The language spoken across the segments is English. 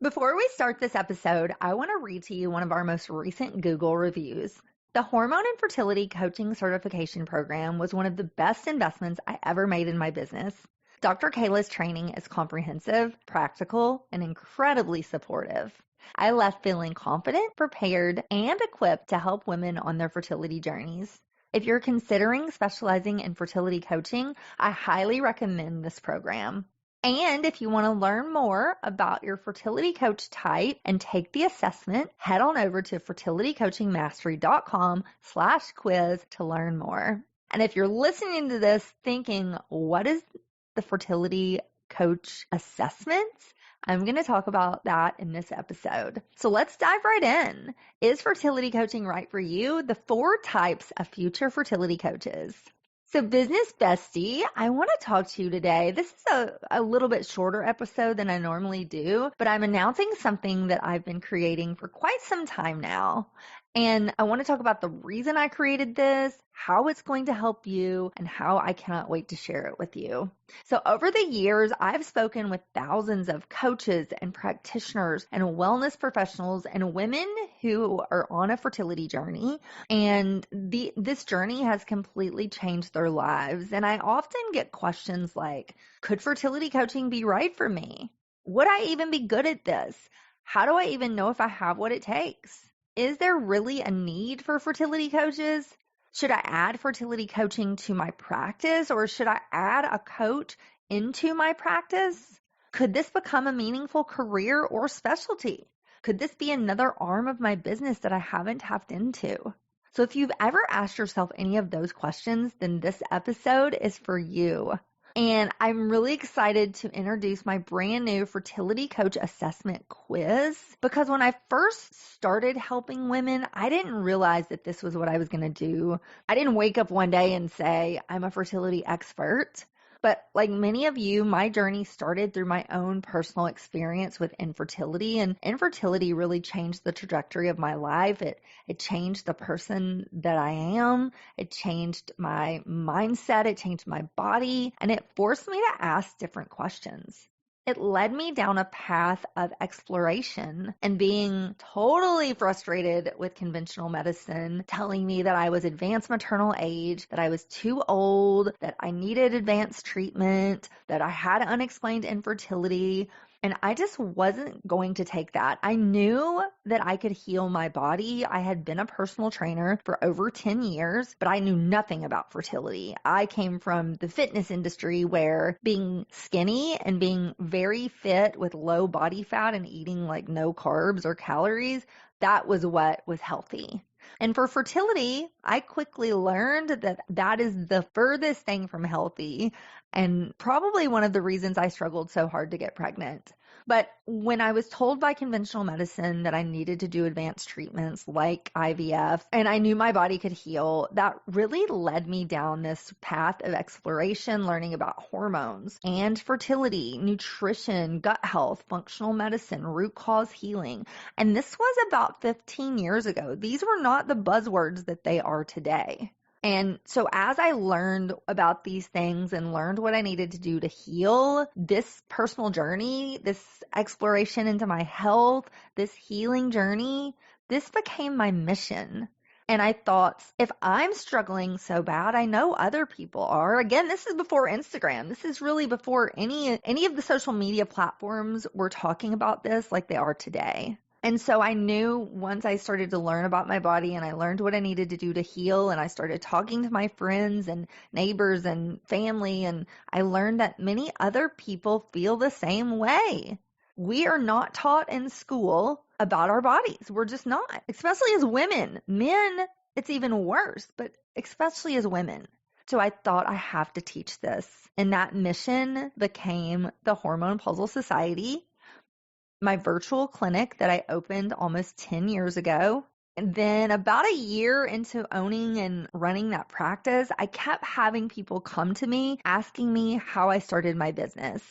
Before we start this episode, I want to read to you one of our most recent Google reviews. The Hormone and Fertility Coaching Certification Program was one of the best investments I ever made in my business. Dr. Kela's training is comprehensive, practical, and incredibly supportive. I left feeling confident, prepared, and equipped to help women on their fertility journeys. If you're considering specializing in fertility coaching, I highly recommend this program. And if you want to learn more about your fertility coach type and take the assessment, head on over to fertilitycoachingmastery.com/quiz to learn more. And if you're listening to this thinking, what is the fertility coach assessment? I'm going to talk about that in this episode. So let's dive right in. Is fertility coaching right for you? The 4 types of future fertility coaches. So business bestie, I want to talk to you today. This is a little bit shorter episode than I normally do, but I'm announcing something that I've been creating for quite some time now. And I want to talk about the reason I created this, how it's going to help you, and how I cannot wait to share it with you. So over the years, I've spoken with thousands of coaches and practitioners and wellness professionals and women who are on a fertility journey. And this journey has completely changed their lives. And I often get questions like, could fertility coaching be right for me? Would I even be good at this? How do I even know if I have what it takes? Is there really a need for fertility coaches? Should I add fertility coaching to my practice, or should I add a coach into my practice? Could this become a meaningful career or specialty? Could this be another arm of my business that I haven't tapped into? So if you've ever asked yourself any of those questions, then this episode is for you. And I'm really excited to introduce my brand new Fertility Coach Assessment Quiz, because when I first started helping women, I didn't realize that this was what I was going to do. I didn't wake up one day and say, I'm a fertility expert. But like many of you, my journey started through my own personal experience with infertility, and infertility really changed the trajectory of my life. It changed the person that I am. It changed my mindset. It changed my body, and it forced me to ask different questions. It led me down a path of exploration and being totally frustrated with conventional medicine, telling me that I was advanced maternal age, that I was too old, that I needed advanced treatment, that I had unexplained infertility. And I just wasn't going to take that. I knew that I could heal my body. I had been a personal trainer for over 10 years, but I knew nothing about fertility. I came from the fitness industry where being skinny and being very fit with low body fat and eating like no carbs or calories, that was what was healthy. And for fertility, I quickly learned that that is the furthest thing from healthy, and probably one of the reasons I struggled so hard to get pregnant. But when I was told by conventional medicine that I needed to do advanced treatments like IVF, and I knew my body could heal, that really led me down this path of exploration, learning about hormones and fertility, nutrition, gut health, functional medicine, root cause healing. And this was about 15 years ago. These were not the buzzwords that they are today. And so as I learned about these things and learned what I needed to do to heal, this personal journey, this exploration into my health, this healing journey, this became my mission. And I thought, if I'm struggling so bad, I know other people are. Again, this is before Instagram. This is really before any of the social media platforms were talking about this like they are today. And so I knew once I started to learn about my body and I learned what I needed to do to heal, and I started talking to my friends and neighbors and family, and I learned that many other people feel the same way. We are not taught in school about our bodies. We're just not, especially as women. Men, it's even worse, but especially as women. So I thought I have to teach this. And that mission became the Hormone Puzzle Society, my virtual clinic that I opened almost 10 years ago. And then about a year into owning and running that practice, I kept having people come to me asking me how I started my business.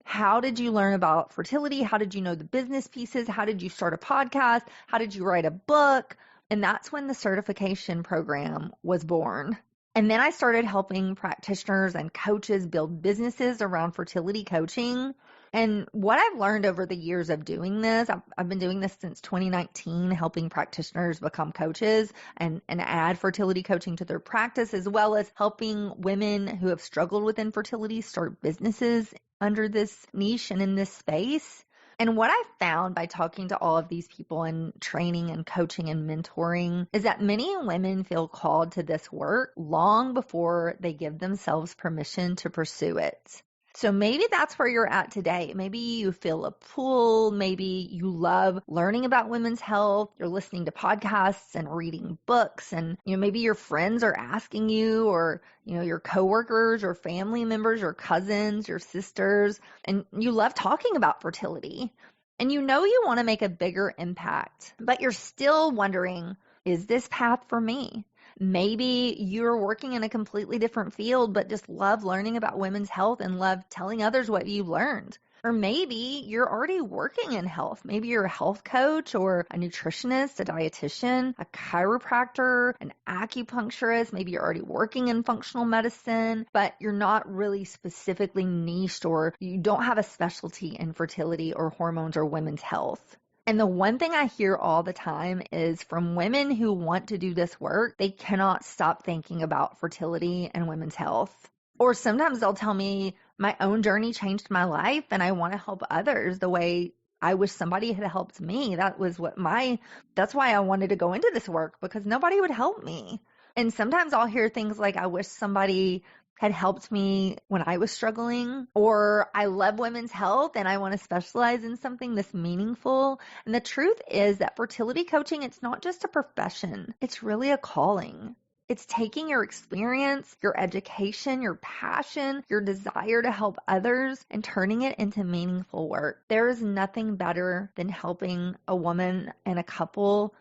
How did you learn about fertility? How did you know the business pieces? How did you start a podcast? How did you write a book? And that's when the certification program was born. And then I started helping practitioners and coaches build businesses around fertility coaching. And what I've learned over the years of doing this, I've been doing this since 2019, helping practitioners become coaches and add fertility coaching to their practice, as well as helping women who have struggled with infertility start businesses under this niche and in this space. And what I've found by talking to all of these people and training and coaching and mentoring is that many women feel called to this work long before they give themselves permission to pursue it. So maybe that's where you're at today. Maybe you feel a pull. Maybe you love learning about women's health. You're listening to podcasts and reading books, and maybe your friends are asking you, or your coworkers or family members or cousins, your sisters, and you love talking about fertility. And you want to make a bigger impact, but you're still wondering, is this path for me? Maybe you're working in a completely different field, but just love learning about women's health and love telling others what you've learned. Or maybe you're already working in health. Maybe you're a health coach or a nutritionist, a dietitian, a chiropractor, an acupuncturist. Maybe you're already working in functional medicine, but you're not really specifically niched, or you don't have a specialty in fertility or hormones or women's health. And the one thing I hear all the time is from women who want to do this work, they cannot stop thinking about fertility and women's health. Or sometimes they'll tell me, my own journey changed my life and I want to help others the way I wish somebody had helped me. That's why I wanted to go into this work, because nobody would help me. And sometimes I'll hear things like, I wish somebody had helped me when I was struggling, or I love women's health and I want to specialize in something this meaningful. And the truth is that fertility coaching, it's not just a profession. It's really a calling. It's taking your experience, your education, your passion, your desire to help others, and turning it into meaningful work. There is nothing better than helping a woman and a couple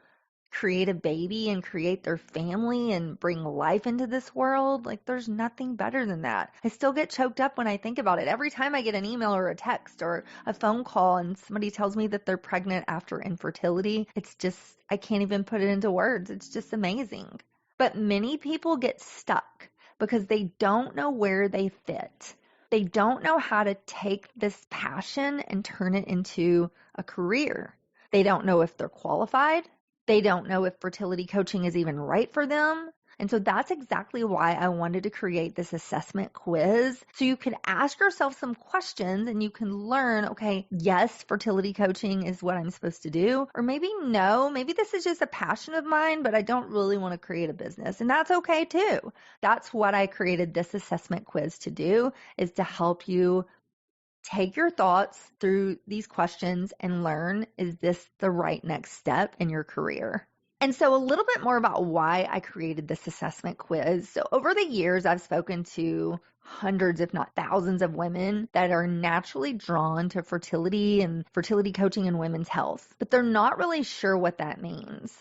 create a baby and create their family and bring life into this world. Like, there's nothing better than that. I still get choked up when I think about it. Every time I get an email or a text or a phone call and somebody tells me that they're pregnant after infertility, it's just, I can't even put it into words. It's just amazing. But many people get stuck because they don't know where they fit. They don't know how to take this passion and turn it into a career. They don't know if they're qualified. They don't know if fertility coaching is even right for them. And so that's exactly why I wanted to create this assessment quiz, so you could ask yourself some questions and you can learn, okay, yes, fertility coaching is what I'm supposed to do. Or maybe no, maybe this is just a passion of mine, but I don't really want to create a business. And that's okay too. That's what I created this assessment quiz to do, is to help you take your thoughts through these questions and learn, is this the right next step in your career? And so a little bit more about why I created this assessment quiz. So over the years, I've spoken to hundreds, if not thousands, of women that are naturally drawn to fertility and fertility coaching and women's health, but they're not really sure what that means.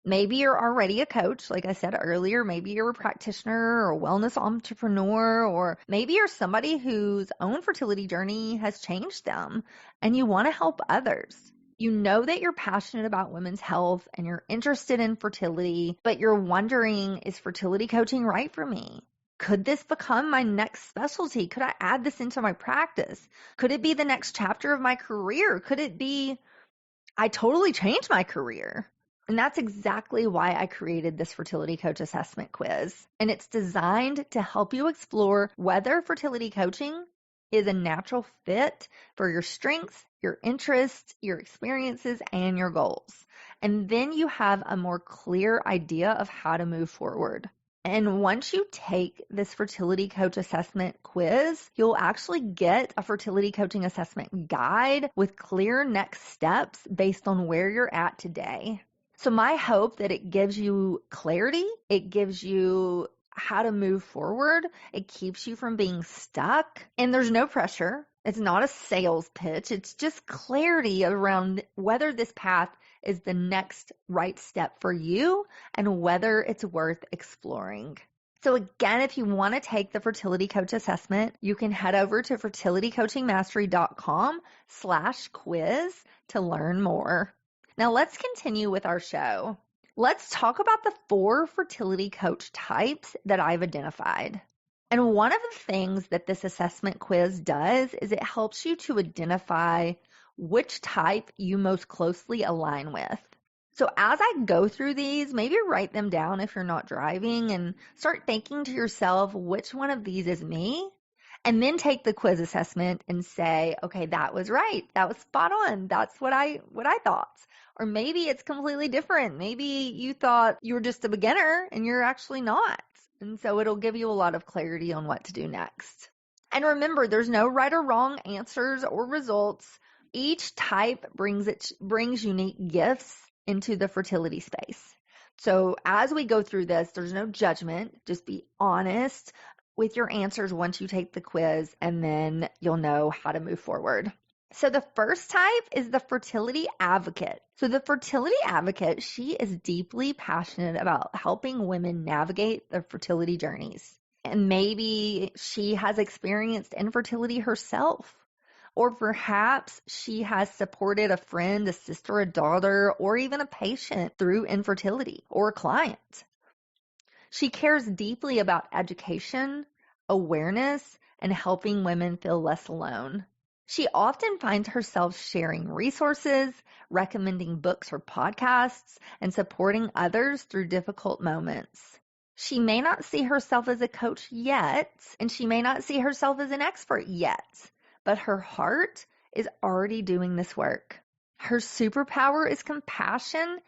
Maybe you're already a coach, like I said earlier. Maybe you're a practitioner or a wellness entrepreneur, or maybe you're somebody whose own fertility journey has changed them and you want to help others. You know that you're passionate about women's health and you're interested in fertility, but you're wondering, is fertility coaching right for me? Could this become my next specialty? Could I add this into my practice? Could it be the next chapter of my career? Could it be I totally changed my career? And that's exactly why I created this Fertility Coach Assessment Quiz. And it's designed to help you explore whether fertility coaching is a natural fit for your strengths, your interests, your experiences, and your goals. And then you have a more clear idea of how to move forward. And once you take this Fertility Coach Assessment Quiz, you'll actually get a fertility coaching assessment guide with clear next steps based on where you're at today. So my hope that it gives you clarity, it gives you how to move forward, it keeps you from being stuck, and there's no pressure. It's not a sales pitch. It's just clarity around whether this path is the next right step for you and whether it's worth exploring. So again, if you want to take the Fertility Coach Assessment, you can head over to fertilitycoachingmastery.com/quiz to learn more. Now let's continue with our show. Let's talk about the 4 fertility coach types that I've identified. And one of the things that this assessment quiz does is it helps you to identify which type you most closely align with. So as I go through these, maybe write them down if you're not driving and start thinking to yourself, which one of these is me? And then take the quiz assessment and say, okay, that was right. That was spot on. That's what I thought. Or maybe it's completely different. Maybe you thought you were just a beginner and you're actually not. And so it'll give you a lot of clarity on what to do next. And remember, there's no right or wrong answers or results. Each type brings unique gifts into the fertility space. So as we go through this, there's no judgment. Just be honest with your answers once you take the quiz, and then you'll know how to move forward. So the first type is the fertility advocate. So the fertility advocate, she is deeply passionate about helping women navigate their fertility journeys. And maybe she has experienced infertility herself. Or perhaps she has supported a friend, a sister, a daughter, or even a patient through infertility, or a client. She cares deeply about education, awareness, and helping women feel less alone. She often finds herself sharing resources, recommending books or podcasts, and supporting others through difficult moments. She may not see herself as a coach yet, and she may not see herself as an expert yet, but her heart is already doing this work. Her superpower is compassion,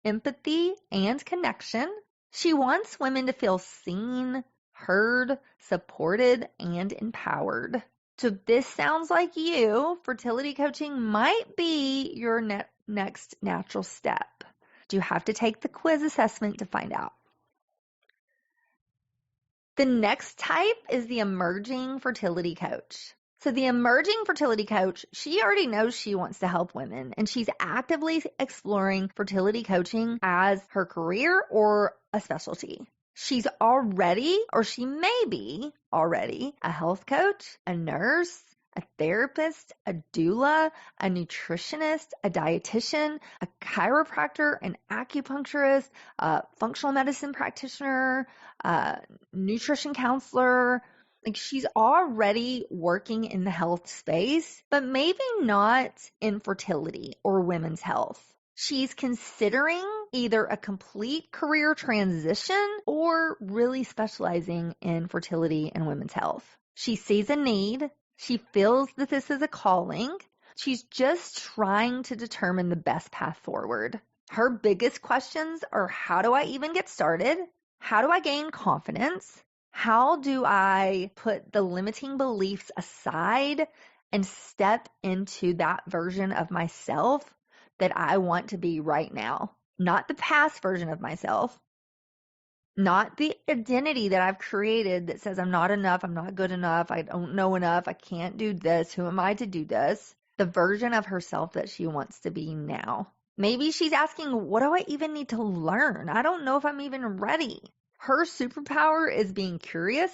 empathy, and connection. She wants women to feel seen, heard, supported, and empowered. So if this sounds like you, fertility coaching might be your next natural step. You have to take the quiz assessment to find out. The next type is the emerging fertility coach. So the emerging fertility coach, she already knows she wants to help women, and she's actively exploring fertility coaching as her career or a specialty. She's already, or she may be already, a health coach, a nurse, a therapist, a doula, a nutritionist, a dietitian, a chiropractor, an acupuncturist, a functional medicine practitioner, a nutrition counselor. Like, she's already working in the health space, but maybe not in fertility or women's health. She's considering either a complete career transition or really specializing in fertility and women's health. She sees a need. She feels that this is a calling. She's just trying to determine the best path forward. Her biggest questions are, how do I even get started? How do I gain confidence? How do I put the limiting beliefs aside and step into that version of myself that I want to be right now? Not the past version of myself, not the identity that I've created that says I'm not enough, I'm not good enough, I don't know enough, I can't do this, who am I to do this? The version of herself that she wants to be now. Maybe she's asking, what do I even need to learn? I don't know if I'm even ready. Her superpower is being curious,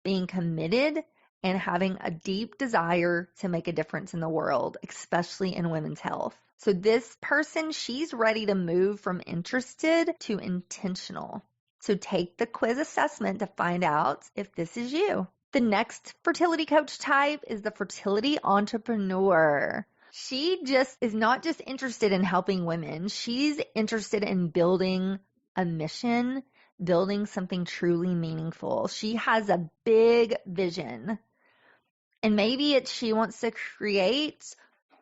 being committed, and having a deep desire to make a difference in the world, especially in women's health. So this person, she's ready to move from interested to intentional. So take the quiz assessment to find out if this is you. The next fertility coach type is the fertility entrepreneur. She just is not just interested in helping women. She's interested in building a mission, building something truly meaningful. She has a big vision. And maybe she wants to create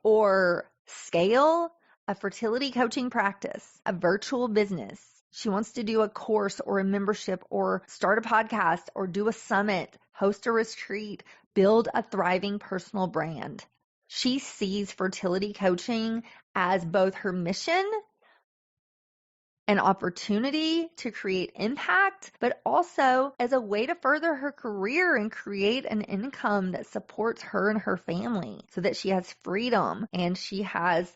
or scale a fertility coaching practice, a virtual business. She wants to do a course or a membership or start a podcast or do a summit, host a retreat, build a thriving personal brand. She sees fertility coaching as both her mission, an opportunity to create impact, but also as a way to further her career and create an income that supports her and her family so that she has freedom and she has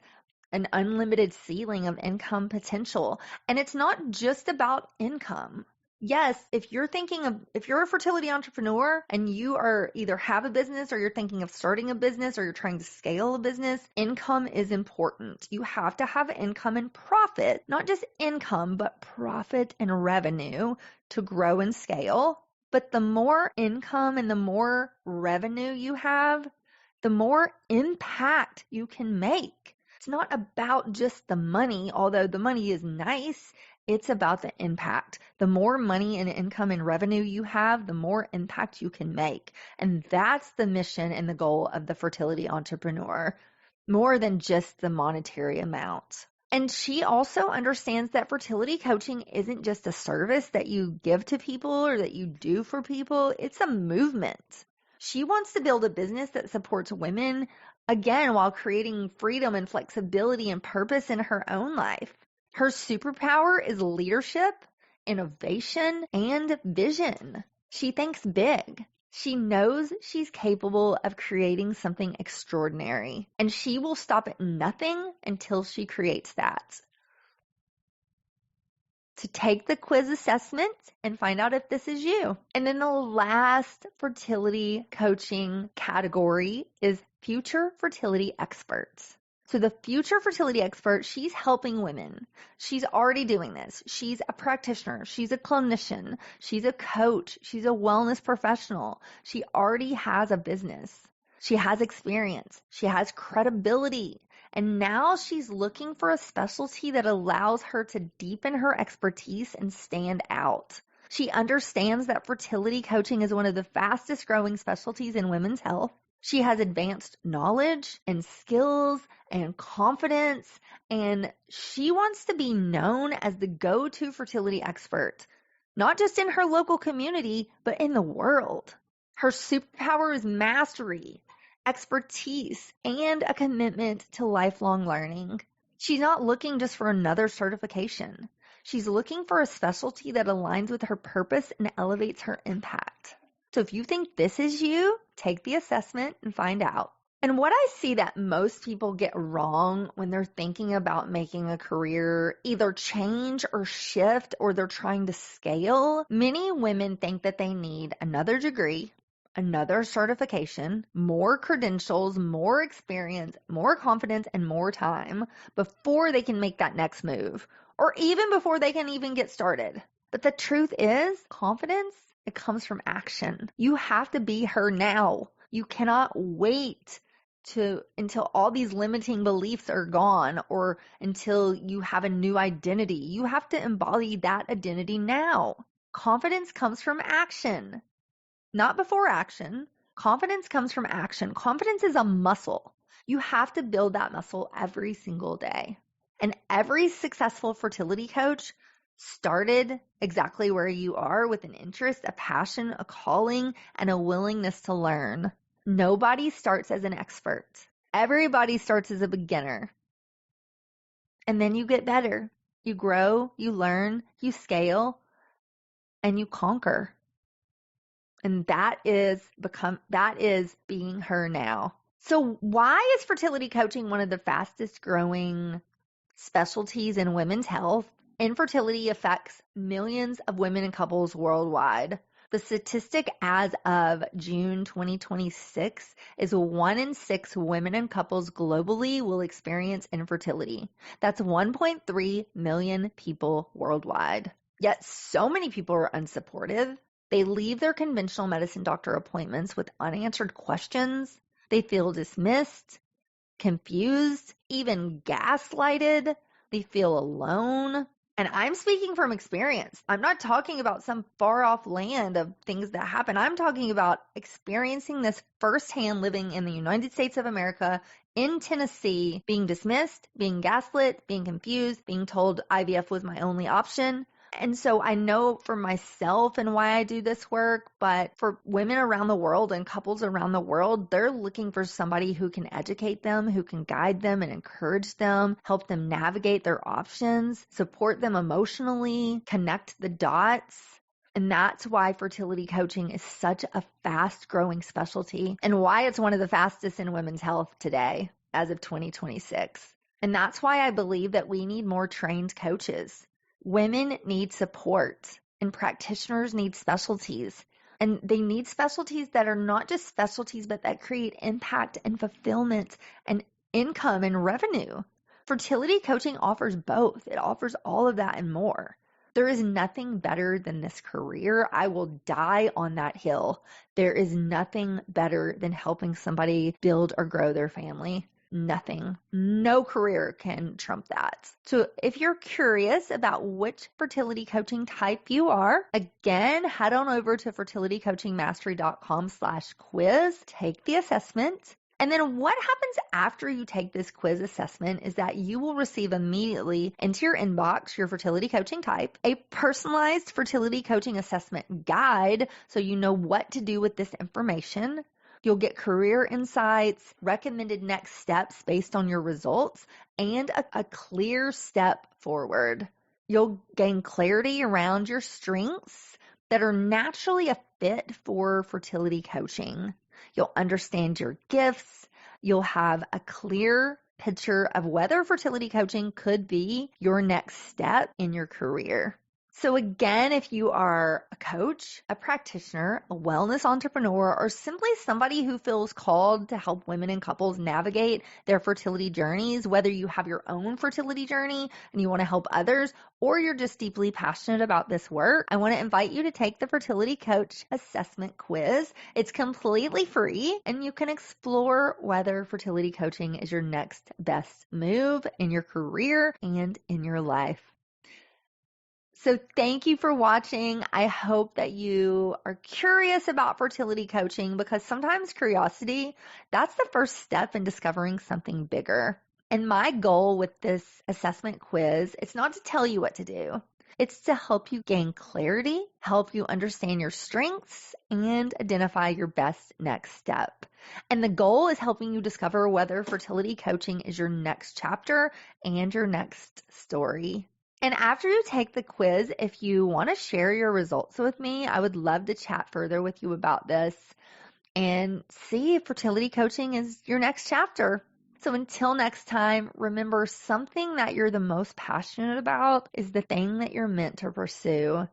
an unlimited ceiling of income potential. And it's not just about income. Yes, if you're a fertility entrepreneur and you are either have a business or you're thinking of starting a business or you're trying to scale a business, income is important. You have to have income and profit, not just income, but profit and revenue to grow and scale. But the more income and the more revenue you have, the more impact you can make. It's not about just the money, although the money is nice. It's about the impact. The more money and income and revenue you have, the more impact you can make. And that's the mission and the goal of the fertility entrepreneur, more than just the monetary amount. And she also understands that fertility coaching isn't just a service that you give to people or that you do for people. It's a movement. She wants to build a business that supports women, again, while creating freedom and flexibility and purpose in her own life. Her superpower is leadership, innovation, and vision. She thinks big. She knows she's capable of creating something extraordinary, and she will stop at nothing until she creates that. To take the quiz assessment and find out if this is you. And then the last fertility coaching category is future fertility experts. So the future fertility expert, she's helping women. She's already doing this. She's a practitioner. She's a clinician. She's a coach. She's a wellness professional. She already has a business. She has experience. She has credibility. And now she's looking for a specialty that allows her to deepen her expertise and stand out. She understands that fertility coaching is one of the fastest growing specialties in women's health. She has advanced knowledge and skills and confidence, and she wants to be known as the go-to fertility expert, not just in her local community, but in the world. Her superpower is mastery, expertise, and a commitment to lifelong learning. She's not looking just for another certification. She's looking for a specialty that aligns with her purpose and elevates her impact. So if you think this is you, take the assessment and find out. And what I see that most people get wrong when they're thinking about making a career either change or shift, or they're trying to scale, many women think that they need another degree, another certification, more credentials, more experience, more confidence, and more time before they can make that next move, or even before they can even get started. But the truth is, confidence, it comes from action. You have to be her now. You cannot wait until all these limiting beliefs are gone, or until you have a new identity. You have to embody that identity now. Confidence comes from action, not before action. Confidence comes from action. Confidence is a muscle. You have to build that muscle every single day. And every successful fertility coach started exactly where you are, with an interest, a passion, a calling, and a willingness to learn. Nobody starts as an expert. Everybody starts as a beginner. And then you get better. You grow, you learn, you scale, and you conquer. And that is being her now. So why is fertility coaching one of the fastest growing specialties in women's health? Infertility affects millions of women and couples worldwide. The statistic as of June 2026 is 1 in 6 women and couples globally will experience infertility. That's 1.3 million people worldwide. Yet so many people are unsupportive. They leave their conventional medicine doctor appointments with unanswered questions. They feel dismissed, confused, even gaslighted. They feel alone. And I'm speaking from experience. I'm not talking about some far off land of things that happen. I'm talking about experiencing this firsthand, living in the United States of America, in Tennessee, being dismissed, being gaslit, being confused, being told IVF was my only option. And so I know for myself and why I do this work, but for women around the world and couples around the world, they're looking for somebody who can educate them, who can guide them and encourage them, help them navigate their options, support them emotionally, connect the dots. And that's why fertility coaching is such a fast growing specialty, and why it's one of the fastest in women's health today as of 2026. And that's why I believe that we need more trained coaches. Women need support, and practitioners need specialties. And they need specialties that are not just specialties, but that create impact and fulfillment and income and revenue. Fertility coaching offers both. It offers all of that and more. There is nothing better than this career. I will die on that hill. There is nothing better than helping somebody build or grow their family. Nothing. No career can trump that. So if you're curious about which fertility coaching type you are, again, head on over to fertilitycoachingmastery.com/quiz, take the assessment. And then what happens after you take this quiz assessment is that you will receive immediately into your inbox your fertility coaching type, a personalized fertility coaching assessment guide so you know what to do with this information. You'll get career insights, recommended next steps based on your results, and a clear step forward. You'll gain clarity around your strengths that are naturally a fit for fertility coaching. You'll understand your gifts. You'll have a clear picture of whether fertility coaching could be your next step in your career. So again, if you are a coach, a practitioner, a wellness entrepreneur, or simply somebody who feels called to help women and couples navigate their fertility journeys, whether you have your own fertility journey and you want to help others, or you're just deeply passionate about this work, I want to invite you to take the Fertility Coach Assessment Quiz. It's completely free, and you can explore whether fertility coaching is your next best move in your career and in your life. So thank you for watching. I hope that you are curious about fertility coaching, because sometimes curiosity, that's the first step in discovering something bigger. And my goal with this assessment quiz, it's not to tell you what to do. It's to help you gain clarity, help you understand your strengths, and identify your best next step. And the goal is helping you discover whether fertility coaching is your next chapter and your next story. And after you take the quiz, if you want to share your results with me, I would love to chat further with you about this and see if fertility coaching is your next chapter. So until next time, remember, something that you're the most passionate about is the thing that you're meant to pursue.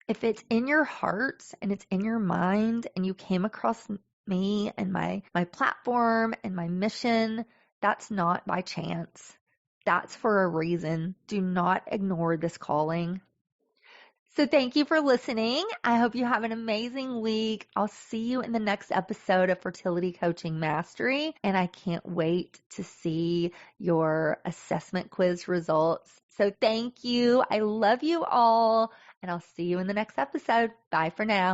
If it's in your heart and it's in your mind and you came across me and my platform and my mission, that's not by chance. That's for a reason. Do not ignore this calling. So thank you for listening. I hope you have an amazing week. I'll see you in the next episode of Fertility Coaching Mastery, and I can't wait to see your assessment quiz results. So thank you. I love you all, and I'll see you in the next episode. Bye for now.